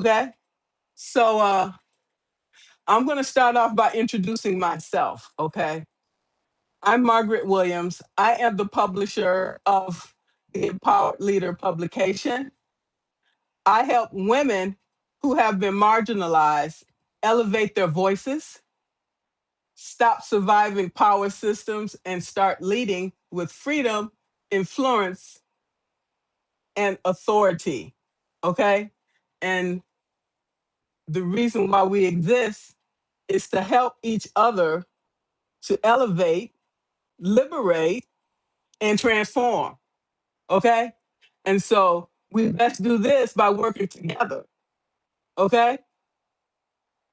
Okay. So I'm going to start off by introducing myself. Okay. I'm Margaret Williams. I am the publisher of the Empowered Leader publication. I help women who have been marginalized elevate their voices, stop surviving power systems, and start leading with freedom, influence, and authority. Okay. And the reason why we exist is to help each other to elevate, liberate, and transform. Okay. And so we best do this by working together. Okay.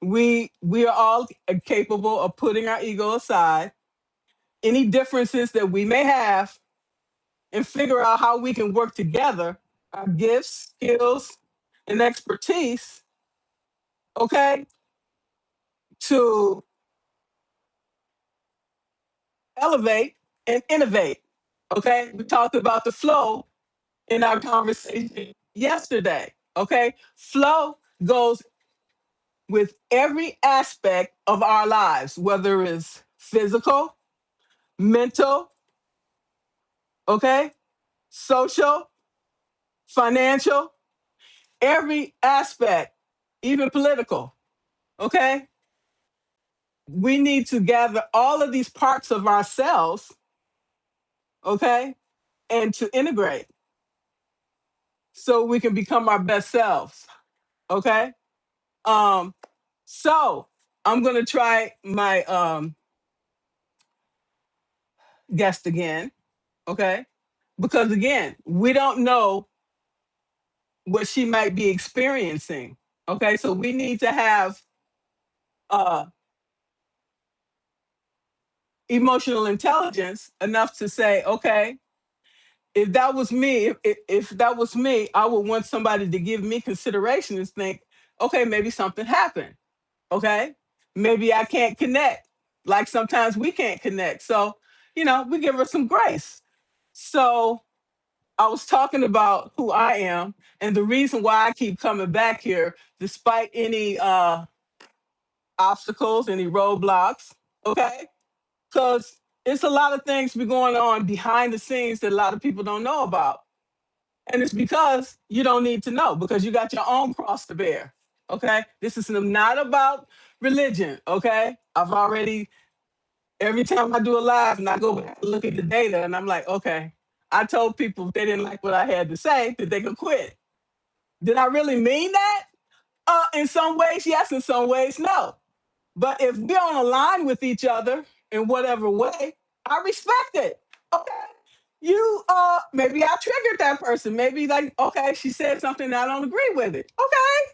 We are all capable of putting our ego aside, any differences that we may have, and figure out how we can work together, our gifts, skills, and expertise, okay, to elevate and innovate. Okay. We talked about the flow in our conversation yesterday. Okay. Flow goes with every aspect of our lives, whether it's physical, mental, okay, social, financial, every aspect, even political, okay? We need to gather all of these parts of ourselves, okay, and to integrate so we can become our best selves, okay? Um, so I'm gonna try my guest again, okay? Because again, we don't know what she might be experiencing. Okay, so we need to have uh, emotional intelligence enough to say, okay, if that was me, if that was me, I would want somebody to give me consideration and think, okay, maybe something happened. Okay, maybe I can't connect. Like sometimes we can't connect. So, we give her some grace. So I was talking about who I am and the reason why I keep coming back here, despite any obstacles, any roadblocks. Okay, because it's a lot of things be going on behind the scenes that a lot of people don't know about, and it's because you don't need to know because you got your own cross to bear. Okay, this is not about religion. Okay, I've already every time I do a live and I go back and look at the data and I'm like, okay, I told people if they didn't like what I had to say that they could quit. Did I really mean that? In some ways, yes. In some ways, no. But if we're on a line with each other in whatever way, I respect it. Okay. You maybe I triggered that person. Maybe like, okay, she said something and I don't agree with it. Okay.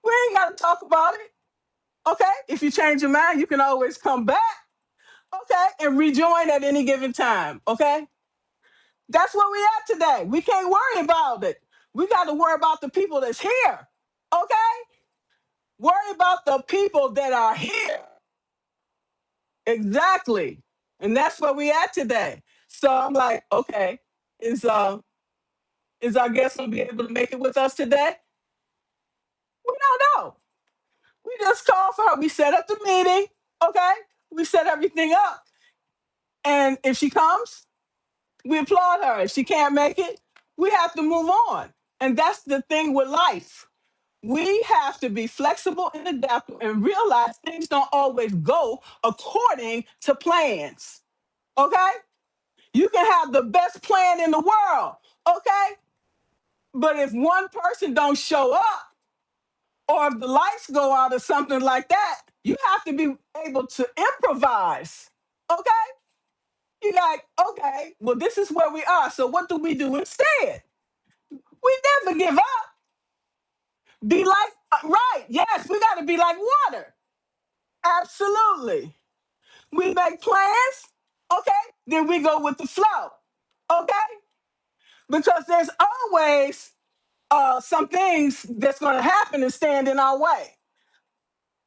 We ain't gotta talk about it. Okay. If you change your mind, you can always come back. Okay. And rejoin at any given time. Okay. That's where we at today. We can't worry about it. We got to worry about the people that's here. Okay. Worry about the people that are here. Exactly. And that's where we at today. So I'm like, okay, is uh is our guest gonna be able to make it with us today? We don't know. We just called for her. We set up the meeting, okay? We set everything up. And if she comes, we applaud her. If she can't make it, we have to move on. And that's the thing with life. We have to be flexible and adaptable and realize things don't always go according to plans. Okay? You can have the best plan in the world, okay? But if one person don't show up, or if the lights go out or something like that, you have to be able to improvise, okay? You like, okay, well, this is where we are. So what do we do instead? We never give up. Be like, right, yes, we got to be like water. Absolutely. We make plans, okay? Then we go with the flow, okay? Because there's always some things that's going to happen and stand in our way.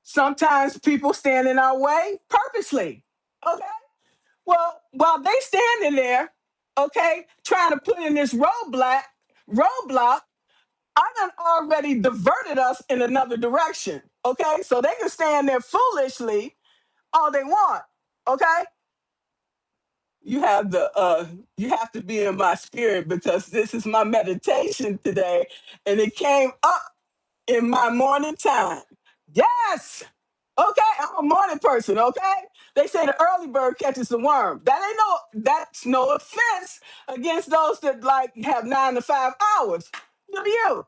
Sometimes people stand in our way purposely. Okay. Well, while they standing there, okay, trying to put in this roadblock, I done already diverted us in another direction. Okay, so they can stand there foolishly all they want. Okay, you have to be in my spirit because this is my meditation today, and it came up in my morning time. Yes. Okay, I'm a morning person, okay? They say the early bird catches the worm. That's no offense against those that like have 9 to 5 hours. Do you?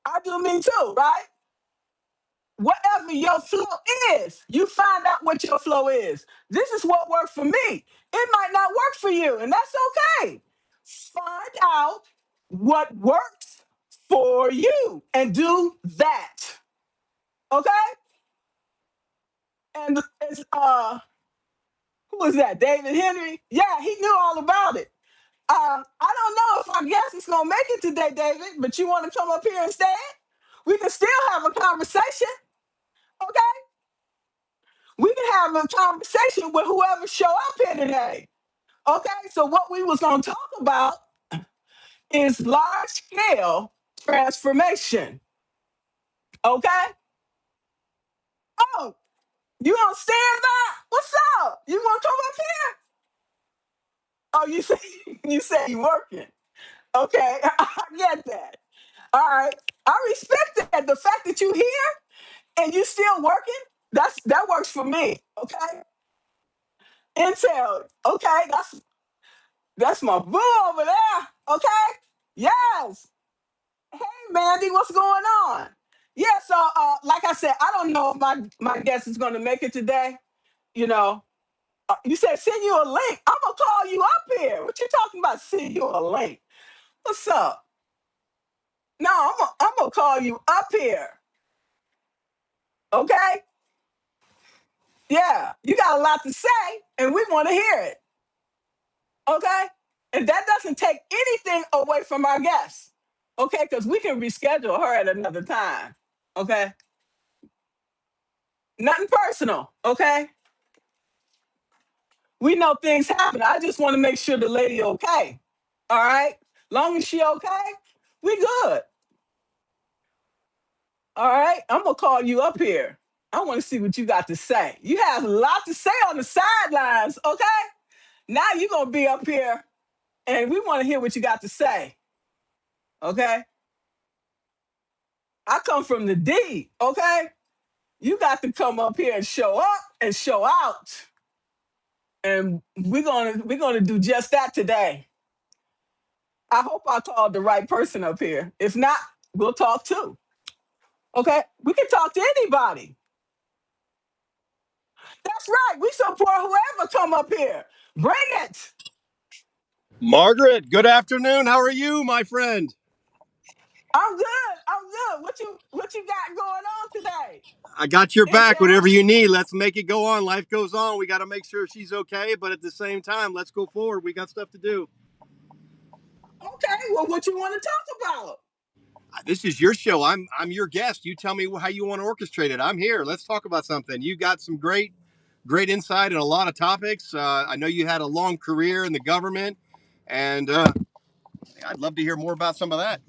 I do me too, right? Whatever your flow is, you find out what your flow is. This is what worked for me. It might not work for you, and that's okay. Find out what works for you and do that. Okay? And it's who was that? David Henry? Yeah, he knew all about it. I don't know if our guest is gonna make it today, David, but you want to come up here instead? We can still have a conversation. Okay? We can have a conversation with whoever show up here today. Okay, so what we was gonna talk about is large scale transformation. Okay? Oh, you on standby? What's up? You wanna come up here? Oh, you say you say you working. Okay, I get that. All right. I respect that. The fact that you here and you still working, that works for me. Okay. Intel. Okay, that's my boo over there. Okay. Yes. Hey Mandy, what's going on? Yeah, so like I said, I don't know if my guest is gonna make it today. You know, you said send you a link. I'm gonna call you up here. What you talking about? Send you a link. What's up? No, I'm gonna call you up here. Okay? Yeah, you got a lot to say, and we want to hear it. Okay? And that doesn't take anything away from our guests. Okay? Because we can reschedule her at another time. Okay? Nothing personal. Okay? We know things happen. I just want to make sure the lady okay. All right? Long as she okay, we good. All right? I'm gonna call you up here. I want to see what you got to say. You have a lot to say on the sidelines, okay? Now you're gonna be up here and we want to hear what you got to say. Okay? I come from the D, okay? You got to come up here and show up and show out. And we're gonna do just that today. I hope I called the right person up here. If not, we'll talk too. Okay? We can talk to anybody. That's right. We support whoever come up here. Bring it. Margaret, good afternoon. How are you, my friend? I'm good. I'm good. What you got going on today? I got your back. Intel? Whatever you need, let's make it go on. Life goes on. We got to make sure she's okay, but at the same time, let's go forward. We got stuff to do. Okay. Well, what you want to talk about? This is your show. I'm your guest. You tell me how you want to orchestrate it. I'm here. Let's talk about something. You got some great insight in a lot of topics. I know you had a long career in the government, and I'd love to hear more about some of that.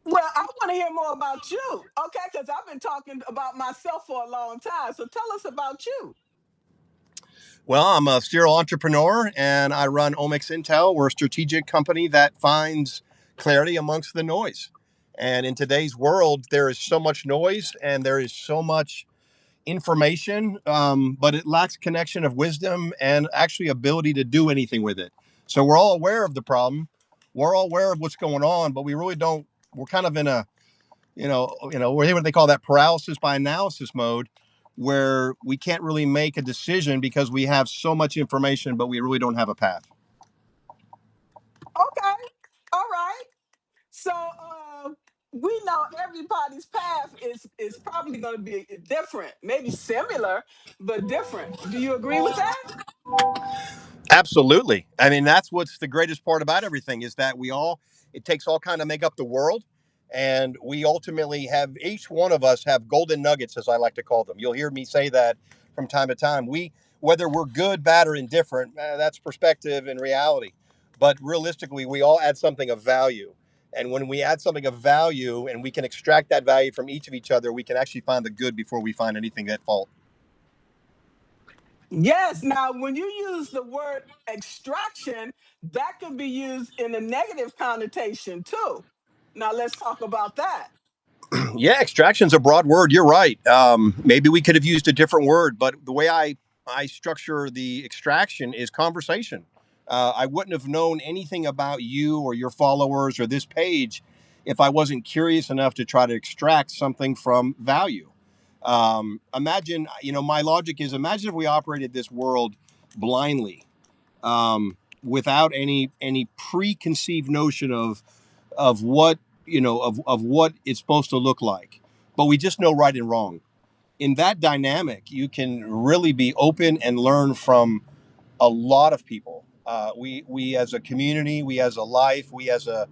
Well, I want to hear more about you, okay? Because I've been talking about myself for a long time. So tell us about you. Well, I'm a serial entrepreneur and I run Omixintel. We're a strategic company that finds clarity amongst the noise. And in today's world, there is so much noise and there is so much information, but it lacks connection of wisdom and actually ability to do anything with it. So we're all aware of the problem. We're all aware of what's going on, but we really don't. We're kind of in a what they call that paralysis by analysis mode, where we can't really make a decision because we have so much information, but we really don't have a path. Okay. All right. So we know everybody's path is probably going to be different, maybe similar, but different. Do you agree with that? Absolutely. I mean, that's what's the greatest part about everything is that it takes all kind of make up the world. And we ultimately have, each one of us have golden nuggets, as I like to call them. You'll hear me say that from time to time. Whether we're good, bad, or indifferent, that's perspective and reality. But realistically, we all add something of value. And when we add something of value and we can extract that value from each of each other, we can actually find the good before we find anything at fault. Yes. Now, when you use the word extraction, that could be used in a negative connotation too. Now, let's talk about that. Yeah, extraction's a broad word. You're right. Maybe we could have used a different word, but the way I structure the extraction is conversation. I wouldn't have known anything about you or your followers or this page if I wasn't curious enough to try to extract something from value. Imagine, my logic is imagine if we operated this world blindly, without any preconceived notion of what of what it's supposed to look like, but we just know right and wrong. In that dynamic you can really be open and learn from a lot of people. We as a community, we as a life, we as a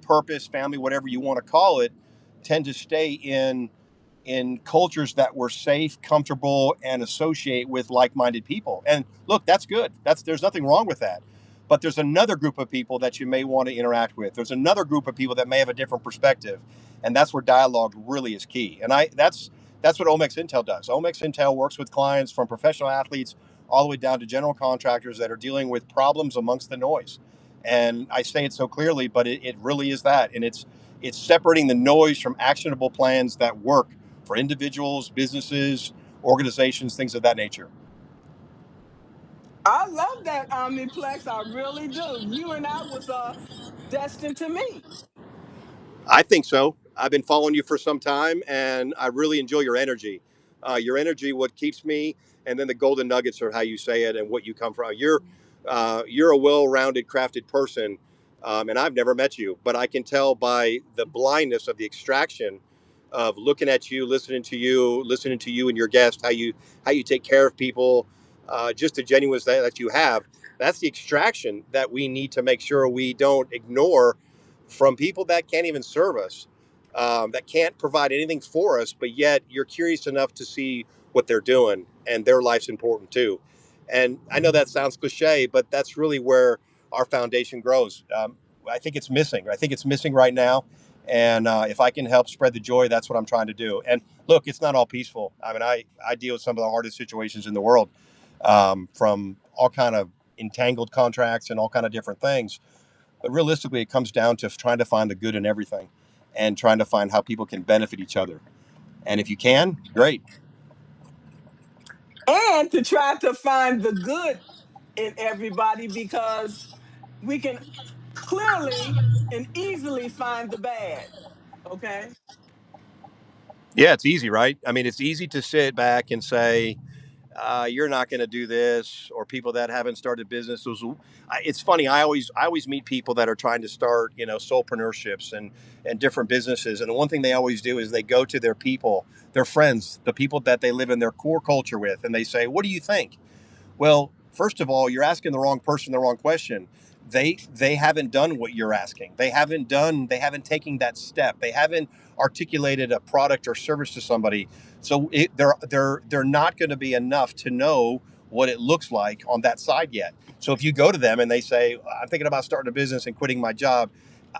purpose, family, whatever you want to call it, tend to stay in cultures that we're safe, comfortable, and associate with like-minded people. And look, that's good. There's nothing wrong with that. But there's another group of people that you may want to interact with. There's another group of people that may have a different perspective, and that's where dialogue really is key. And that's what Omixintel does. Omixintel works with clients from professional athletes all the way down to general contractors that are dealing with problems amongst the noise. And I say it so clearly, but it really is that. And it's separating the noise from actionable plans that work for individuals, businesses, organizations, things of that nature. I love that Omniplex. I really do. You and I was destined to meet. I think so. I've been following you for some time, and I really enjoy your energy. Your energy, what keeps me, and then the golden nuggets are how you say it and what you come from. You're a well-rounded, crafted person, and I've never met you, but I can tell by the blindness of the extraction of looking at you, listening to you and your guest, how you take care of people, just the genuineness that you have. That's the extraction that we need to make sure we don't ignore from people that can't even serve us, that can't provide anything for us, but yet you're curious enough to see what they're doing, and their life's important too. And I know that sounds cliche, but that's really where our foundation grows. I think it's missing. I think it's missing right now. And if I can help spread the joy, that's what I'm trying to do. And look, it's not all peaceful. I mean, I deal with some of the hardest situations in the world, from all kind of entangled contracts and all kind of different things. But realistically, it comes down to trying to find the good in everything and trying to find how people can benefit each other. And if you can, great. And to try to find the good in everybody because we can clearly and easily find the bad. Okay. Yeah, it's easy, right? I mean, it's easy to sit back and say, you're not going to do this, or people that haven't started businesses. It's funny. I always meet people that are trying to start, soulpreneurships and different businesses. And the one thing they always do is they go to their people, their friends, the people that they live in their core culture with, and they say, "What do you think?" Well, first of all, you're asking the wrong person the wrong question. They haven't done what you're asking. They haven't taken that step. They haven't articulated a product or service to somebody. So they're not going to be enough to know what it looks like on that side yet. So if you go to them and they say, "I'm thinking about starting a business and quitting my job,"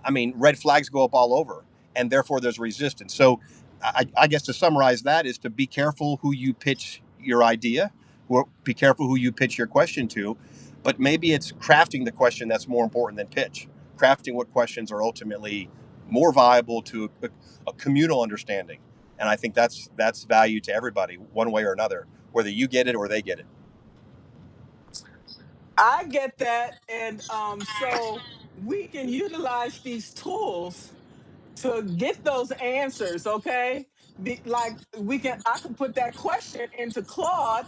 I mean, red flags go up all over, and therefore there's resistance. So I guess to summarize that is to be careful who you pitch your idea, be careful who you pitch your question to, but maybe it's crafting the question that's more important than pitch. Crafting what questions are ultimately more viable to a communal understanding, and I think that's value to everybody, one way or another, whether you get it or they get it. I get that. And so we can utilize these tools to get those answers, okay? Like I can put that question into Claude.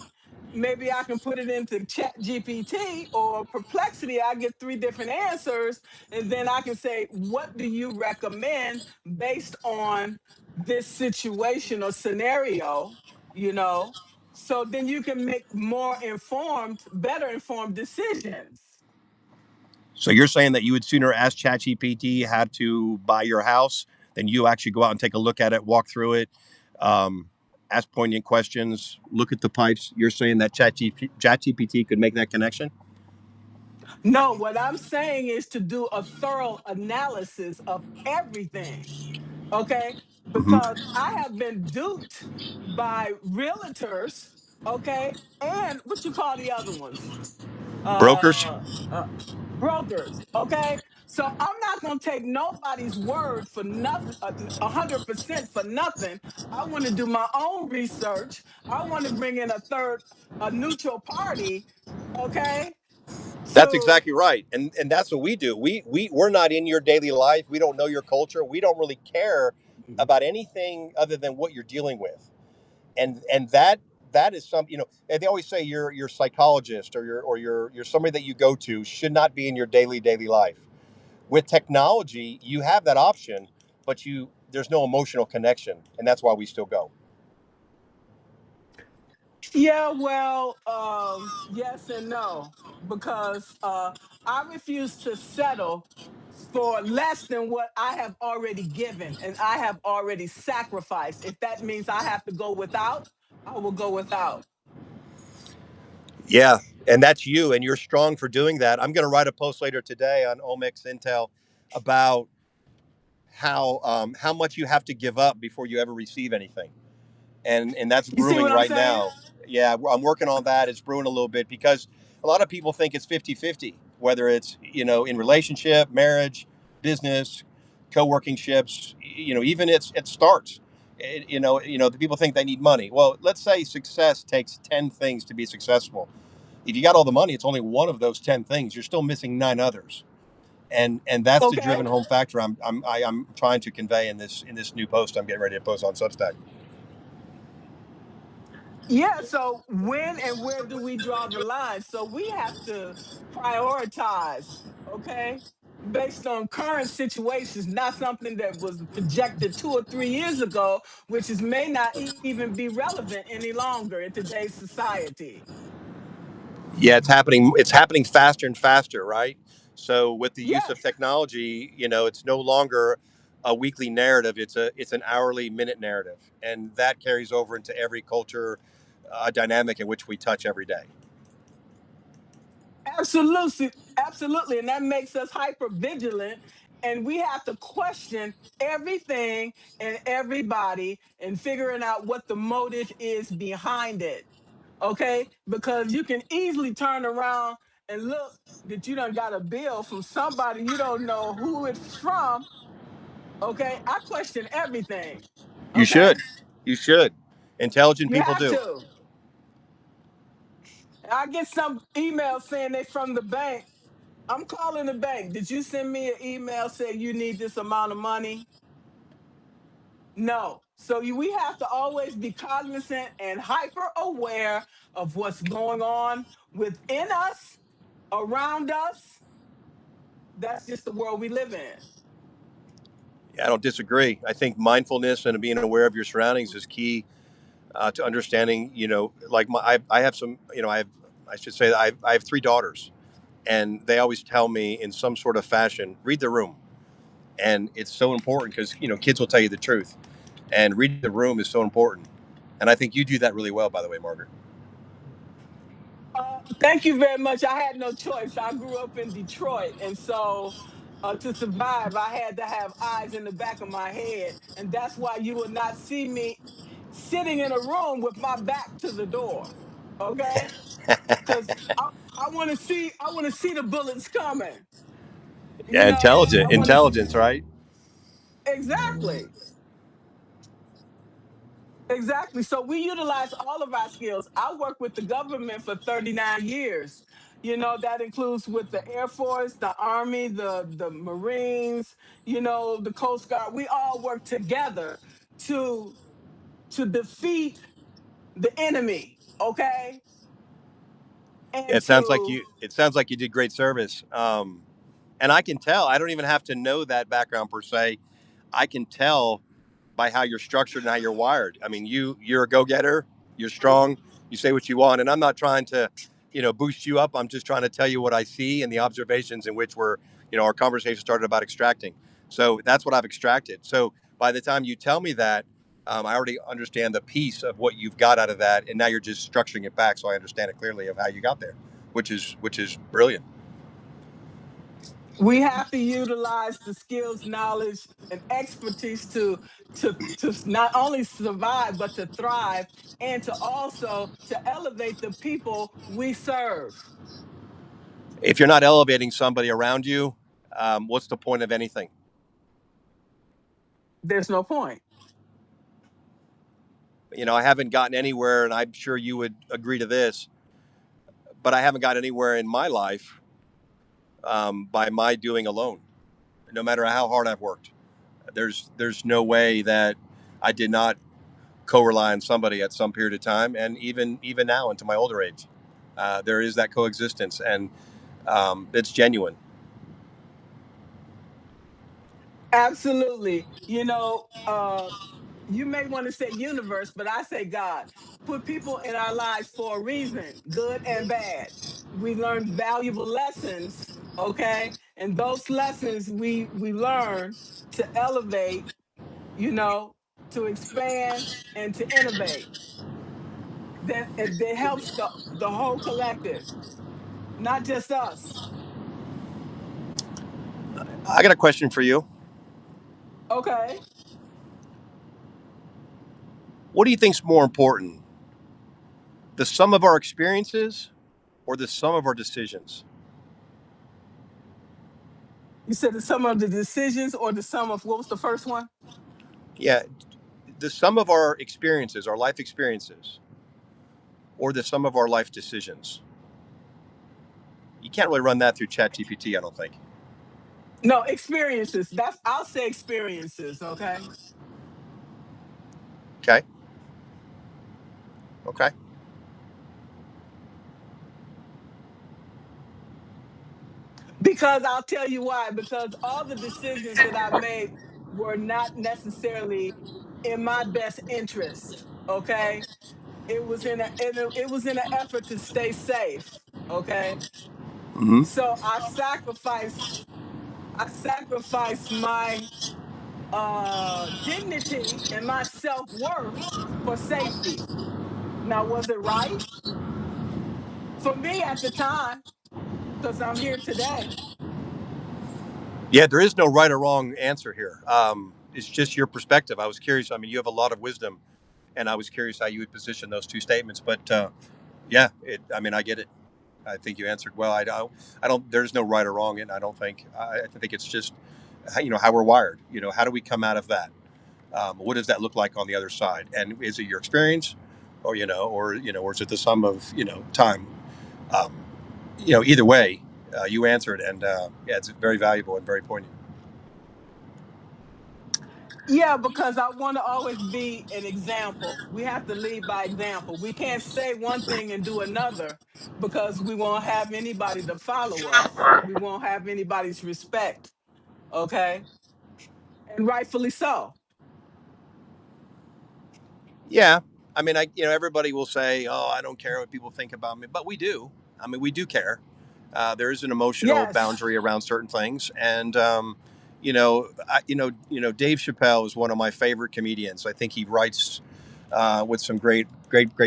Maybe I can put it into Chat GPT or Perplexity. I get three different answers, and then I can say, what do you recommend based on this situation or scenario, you know? So then you can make more informed, better informed decisions. So you're saying that you would sooner ask ChatGPT how to buy your house than you actually go out and take a look at it, walk through it, ask poignant questions, look at the pipes. You're saying that ChatGPT could make that connection? No, what I'm saying is to do a thorough analysis of everything. Okay, Hmm. because I have been duped by realtors. Okay, and what you call the other ones? Brokers. uh, uh Brokers. Okay, so I'm not gonna take nobody's word for nothing, 100% for nothing. I want to do my own research. I want to bring in a neutral party. Okay, That's to exactly right, and that's what we do. We're not in your daily life. We don't know your culture. We don't really care about anything other than what you're dealing with, and that is some, and they always say your psychologist or your somebody that you go to should not be in your daily life. With technology, you have that option, but there's no emotional connection, and that's why we still go. Yeah, well, yes and no, because I refuse to settle for less than what I have already given and I have already sacrificed. If that means I have to go without, I will go without. Yeah, and that's you, and you're strong for doing that. I'm going to write a post later today on Omixintel about how much you have to give up before you ever receive anything, and that's You see brewing what I'm right saying? now. Yeah, I'm working on that. It's brewing a little bit because a lot of people think it's 50-50, whether it's in relationship, marriage, business, co-working ships. Even it starts. The people think they need money. Well, let's say success takes 10 things to be successful. If you got all the money, it's only one of those 10 things. You're still missing nine others, and that's the Okay. driven home factor I'm trying to convey in this new post I'm getting ready to post on Substack. Yeah, so when and where do we draw the line? So we have to prioritize, okay, based on current situations, not something that was projected 2 or 3 years ago, which is may not even be relevant any longer in today's society. Yeah, it's happening faster and faster, right? So with the use of Yes, technology, it's no longer a weekly narrative. It's an hourly minute narrative, and that carries over into every culture dynamic in which we touch every day. absolutely, absolutely, and that makes us hyper vigilant, and we have to question everything and everybody and figuring out what the motive is behind it. Okay, because you can easily turn around and look that you done got a bill from somebody you don't know who it's from. Okay, I question everything. You should. Okay, You should. Intelligent you people have do. to. I get some email saying they from the bank. I'm calling the bank. Did you send me an email saying you need this amount of money? No. So we have to always be cognizant and hyper aware of what's going on within us, around us. That's just the world we live in. I don't disagree. I think mindfulness and being aware of your surroundings is key to understanding. Like I have some. I should say that I have three daughters, and they always tell me in some sort of fashion, read the room, and it's so important because kids will tell you the truth, and reading the room is so important. And I think you do that really well, by the way, Margaret. Thank you very much. I had no choice. I grew up in Detroit, and so to survive, I had to have eyes in the back of my head, and that's why you will not see me sitting in a room with my back to the door. Okay, because I want to see. I want to see the bullets coming. Yeah, I intelligent want to intelligence, right? exactly. Exactly. So we utilize all of our skills. I worked with the government for 39 years. That includes with the Air Force, the Army, the Marines, the Coast Guard. We all work together to to defeat the enemy, okay? Yeah, And it sounds like to you. It sounds like you did great service. And I can tell. I don't even have to know that background per se. I can tell by how you're structured and how you're wired. I mean, you're a go getter. You're strong. You say what you want, and I'm not trying to, boost you up. I'm just trying to tell you what I see and the observations in which our conversation started about extracting. So that's what I've extracted. So by the time you tell me that, I already understand the piece of what you've got out of that, and now you're just structuring it back so I understand it clearly of how you got there, which is brilliant. We have to utilize the skills, knowledge, and expertise to not only survive but to thrive, and to also to elevate the people we serve. If you're not elevating somebody around you, what's the point of anything? There's no point. I haven't gotten anywhere, and I'm sure you would agree to this, but I haven't got anywhere in my life by my doing alone. No matter how hard I've worked, there's no way that I did not co-rely on somebody at some period of time, and even now into my older age, there is that coexistence, and it's genuine. Absolutely. You may want to say universe, but I say God. Put people in our lives for a reason, good and bad. We learn valuable lessons, okay? And those lessons we learn to elevate, you know, to expand and to innovate. That helps the whole collective, not just us. I got a question for you. Okay. What do you think's more important, the sum of our experiences or the sum of our decisions? You said the sum of the decisions or the sum of what was the first one? Yeah, the sum of our experiences, our life experiences, or the sum of our life decisions. You can't really run that through ChatGPT, I don't think. No, experiences. I'll say experiences, okay? Okay. Okay. Because I'll tell you why. Because all the decisions that I made were not necessarily in my best interest, okay? It was in an effort to stay safe, okay? Hmm. So I sacrificed my dignity and my self-worth for safety. Now, was it right? For me at the time, because I'm here today. Yeah, there is no right or wrong answer here. It's just your perspective. I was curious. I mean, you have a lot of wisdom, and I was curious how you would position those two statements. But yeah, I mean, I get it. I think you answered well. I don't. There's no right or wrong, and I don't think. I think it's just, how we're wired. How do we come out of that? What does that look like on the other side? And is it your experience, or is it the sum of time? Um, either way, you answered, and yeah, it's very valuable and very poignant. Yeah, because I want to always be an example. We have to lead by example. We can't say one thing and do another because we won't have anybody to follow us. We won't have anybody's respect. Okay. And rightfully so. Yeah, I mean, everybody will say, "Oh, I don't care what people think about me," but we do. I mean, we do care. There is an emotional Yes. boundary around certain things, and Dave Chappelle is one of my favorite comedians. I think he writes with some great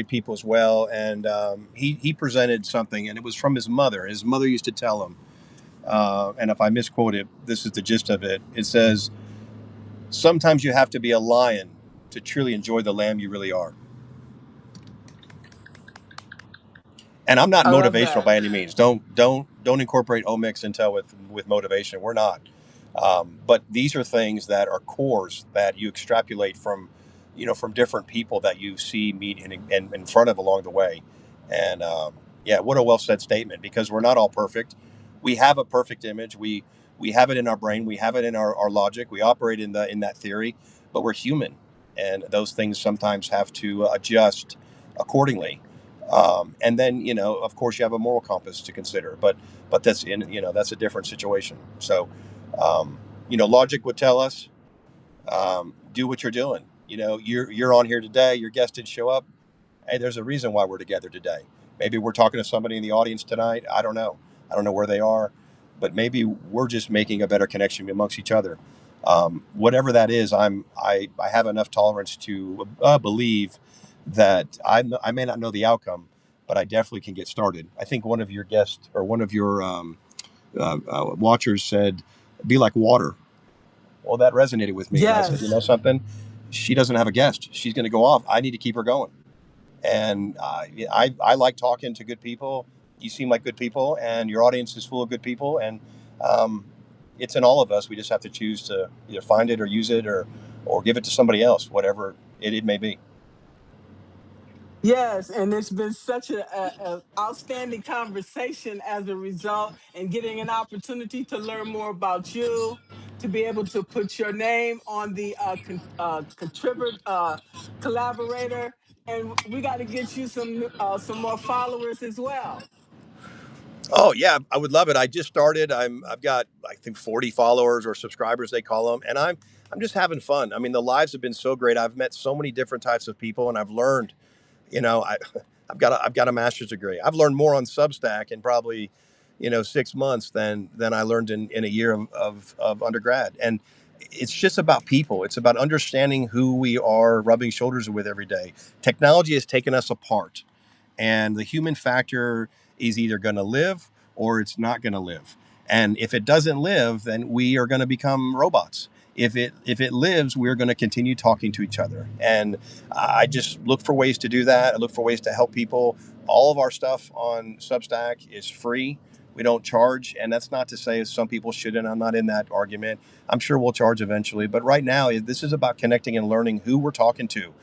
people as well. And he presented something, and it was from his mother. His mother used to tell him, and if I misquote it, this is the gist of it. It says, "Sometimes you have to be a lion to truly enjoy the lamb you really are." And I'm not I love motivational that. by any means. Don't incorporate Omixintel with motivation. We're not. But these are things that are cores that you extrapolate from different people that you see meet in front of along the way. And yeah, what a well said statement. Because we're not all perfect. We have a perfect image. We have it in our brain. We have it in our logic. We operate in that theory. But we're human, and those things sometimes have to adjust accordingly. And then of course, you have a moral compass to consider, but that's a different situation. So, logic would tell us, do what you're doing. You're on here today. Your guest did show up. Hey, there's a reason why we're together today. Maybe we're talking to somebody in the audience tonight. I don't know. I don't know where they are, but maybe we're just making a better connection amongst each other. Whatever that is, I have enough tolerance to believe that I may not know the outcome, but I definitely can get started. I think one of your guests or one of your watchers said, "Be like water." Well, that resonated with me, and I said, "You know Yes. something? She doesn't have a guest. She's going to go off. I need to keep her going." And I like talking to good people. You seem like good people, and your audience is full of good people, and um, it's in all of us. We just have to choose to either find it or use it, or give it to somebody else, whatever it may be. Yes, and it's been such a outstanding conversation as a result, and getting an opportunity to learn more about you, to be able to put your name on the contributor collaborator, and we got to get you some more followers as well. Oh yeah, I would love it. I just started. I've got, I think, 40 followers or subscribers they call them, and I'm just having fun. I mean, the lives have been so great. I've met so many different types of people, and I've learned. You know, I've got a master's degree. I've learned more on Substack in probably 6 months than I learned in a year of undergrad. And it's just about people. It's about understanding who we are rubbing shoulders with every day. Technology has taken us apart, and the human factor is either going to live or it's not going to live. And if it doesn't live, then we are going to become robots. If it lives, we're going to continue talking to each other. And I just look for ways to do that. I look for ways to help people. All of our stuff on Substack is free. We don't charge, and that's not to say some people shouldn't. I'm not in that argument. I'm sure we'll charge eventually, but right now this is about connecting and learning who we're talking to.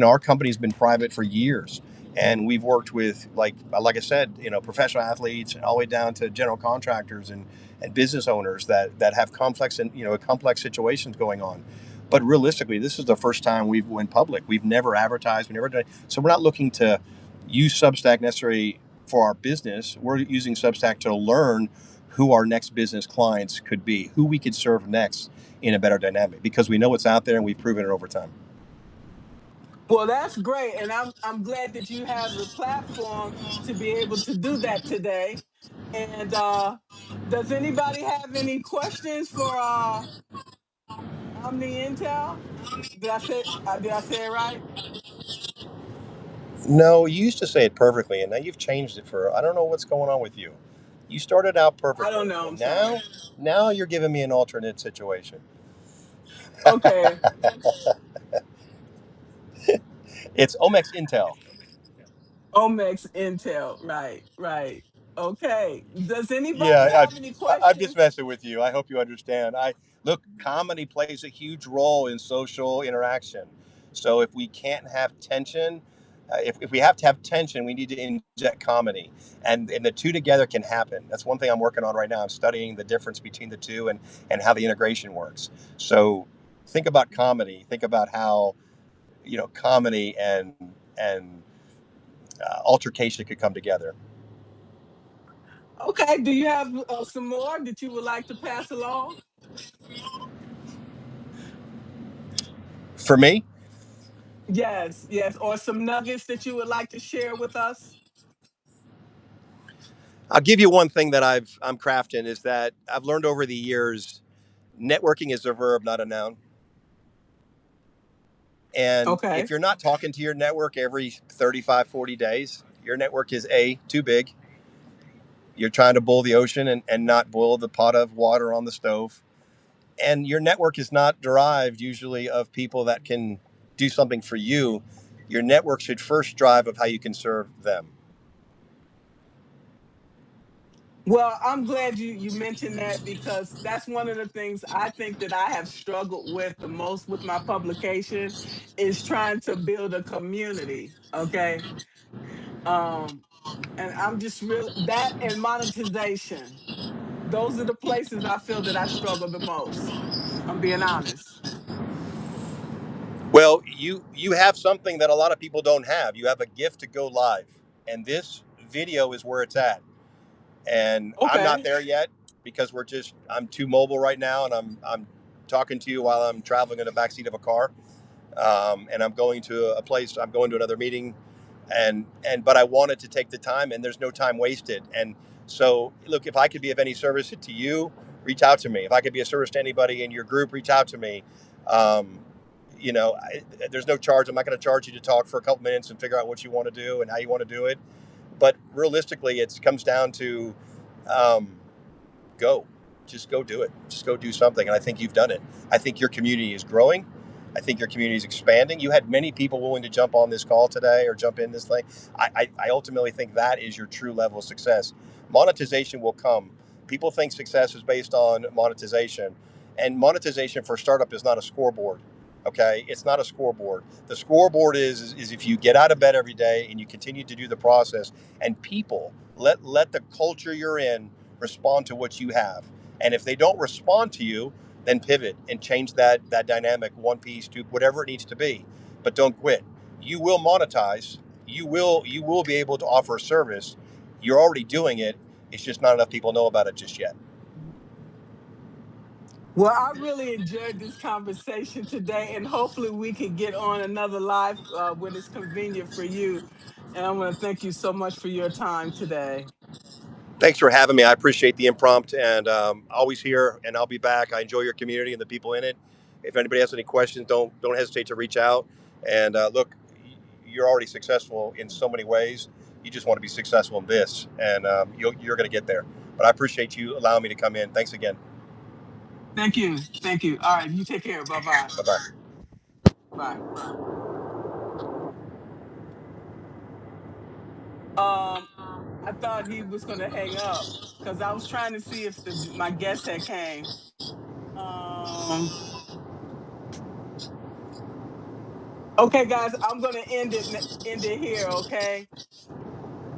Our company's been private for years, and we've worked with, like I said, professional athletes all the way down to general contractors and business owners that have complex situations going on. But realistically, this is the first time we've went public. We've never advertised. We never done. So we're not looking to use Substack necessarily for our business. We're using Substack to learn who our next business clients could be, who we could serve next in a better dynamic, because we know what's out there and we've proven it over time. Well, that's great, and I'm glad that you have the platform to be able to do that today. And does anybody have any questions for Omni Intel? Did I say it right? No, you used to say it perfectly, and now you've changed it for, I don't know what's going on with you. You started out I don't perfectly, know. I'm and sorry. now you're giving me an alternate situation. Okay. It's Omex Intel. Omex Intel. Right. Right. Okay. Does anybody Yeah, have any I'm just questions? messing with you. I hope you understand. I look, comedy plays a huge role in social interaction. So if we can't have tension, if we have to have tension, we need to inject comedy, and the two together can happen. That's one thing I'm working on right now. I'm studying the difference between the two and how the integration works. So think about comedy. Think about how comedy and altercation could come together. Okay. Do you have some more that you would like to pass along? For me, Yes. Yes. Or some nuggets that you would like to share with us? I'll give you one thing that I'm crafting is that I've learned over the years, networking is a verb, not a noun. And if Okay. you're not talking to your network every 35, 40 days, your network is too big. You're trying to boil the ocean and not boil the pot of water on the stove. And your network is not derived usually of people that can do something for you. Your network should first drive of how you can serve them. Well, I'm glad you mentioned that, because that's one of the things I think that I have struggled with the most with my publication, is trying to build a community. Okay. Um, and I'm just real that, and monetization. Those are the places I feel that I struggle the most. I'm being honest. Well, you have something that a lot of people don't have. You have a gift to go live, and this video is where it's at. And I'm not Okay. there yet because I'm too mobile right now, and I'm talking to you while I'm traveling in the backseat of a car, and I'm going to a place. I'm going to another meeting, and but I wanted to take the time, and there's no time wasted. And so, look, if I could be of any service to you, reach out to me. If I could be a service to anybody in your group, reach out to me. Um, there's no charge. I'm not going to charge you to talk for a couple minutes and figure out what you want to do and how you want to do it. But realistically, it comes down to um, go. Just go do it. Just go do something. And I think you've done it. I think your community is growing. I think your community is expanding. You had many people willing to jump on this call today or jump in this thing. I ultimately think that is your true level of success. Monetization will come. People think success is based on monetization, and monetization for a startup is not a scoreboard. Okay, it's not a scoreboard. The scoreboard is if you get out of bed every day and you continue to do the process, and people let the culture you're in respond to what you have. And if they don't respond to you, then pivot and change that dynamic one piece to whatever it needs to be. But don't quit. You will monetize. You will be able to offer a service. You're already doing it. It's just not enough people know about it just yet. Well, I really enjoyed this conversation today, and hopefully we can get on another live when it's convenient for you. And I want to thank you so much for your time today. Thanks for having me. I appreciate the impromptu and always here. And I'll be back. I enjoy your community and the people in it. If anybody has any questions, don't hesitate to reach out. And look, you're already successful in so many ways. You just want to be successful in this, and you're going to get there. But I appreciate you allowing me to come in. Thanks again. Thank you. Thank you. All right. You take care. Bye bye. Bye bye. Bye. Um, I thought he was going to hang up because I was trying to see if my guest had came. Um, okay, guys, I'm going to end it here. Okay.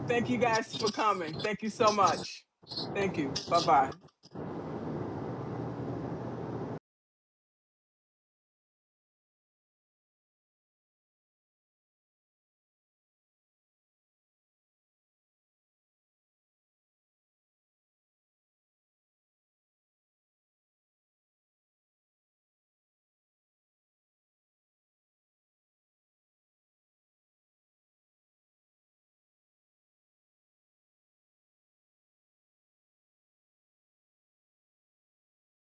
Thank you guys for coming. Thank you so much. Thank you. Bye bye.